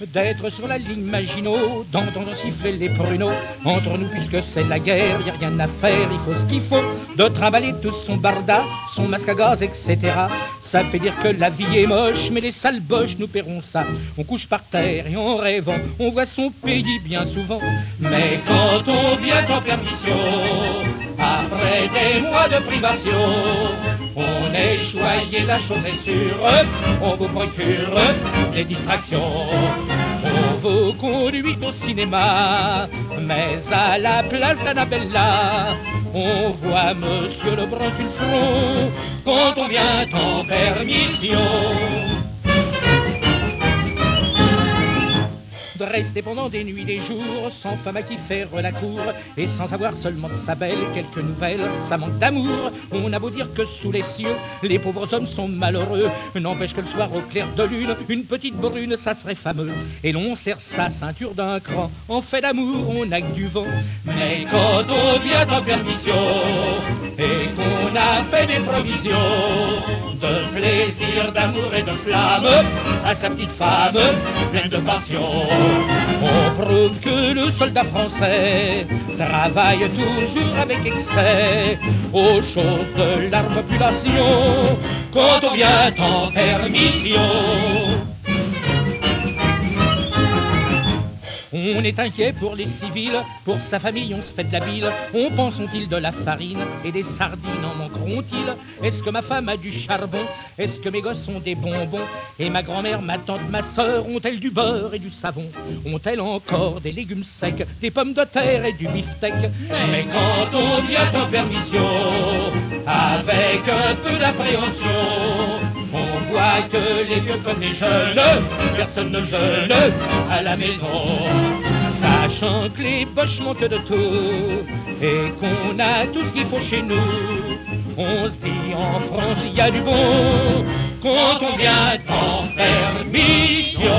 d'être sur la ligne Maginot, d'entendre siffler les pruneaux. Entre nous, puisque c'est la guerre, y a rien à faire, il faut ce qu'il faut. De trimballer tout son barda, son masque à gaz, etc. Ça fait dire que la vie est moche, mais les sales boches nous paieront ça. On couche par terre et en rêvant, on voit son pays bien souvent. Mais quand on vient en permission, après des mois de privation, on est choyé, la chose est sûre, on vous procure des distractions. On vous conduit au cinéma, mais à la place d'Annabella, on voit Monsieur Lebrun sur le front quand on vient en permission. De rester pendant des nuits, des jours, sans femme à qui faire la cour, et sans avoir seulement de sa belle quelques nouvelles, ça manque d'amour. On a beau dire que sous les cieux, les pauvres hommes sont malheureux, n'empêche que le soir au clair de lune, une petite brune, ça serait fameux. Et l'on serre sa ceinture d'un cran, en fait d'amour, on n'a que du vent. Mais quand on vient en permission, et qu'on a fait des provisions, de plaisir, d'amour et de flamme, à sa petite femme, pleine de passion, on prouve que le soldat français travaille toujours avec excès aux choses de la population quand on vient en permission. On est inquiet pour les civils, pour sa famille on se fait de la bile. On pense ont-ils de la farine et des sardines en manqueront-ils? Est-ce que ma femme a du charbon? Est-ce que mes gosses ont des bonbons? Et ma grand-mère, ma tante, ma sœur ont-elles du beurre et du savon? Ont-elles encore des légumes secs, des pommes de terre et du beefsteak? Mais quand on vient en permission, avec un peu d'appréhension, on voit que les vieux comme les jeunes, personne ne jeûne à la maison. Sachant que les boches manquent de tout et qu'on a tout ce qu'il faut chez nous, on se dit en France il y a du bon quand on vient en permission.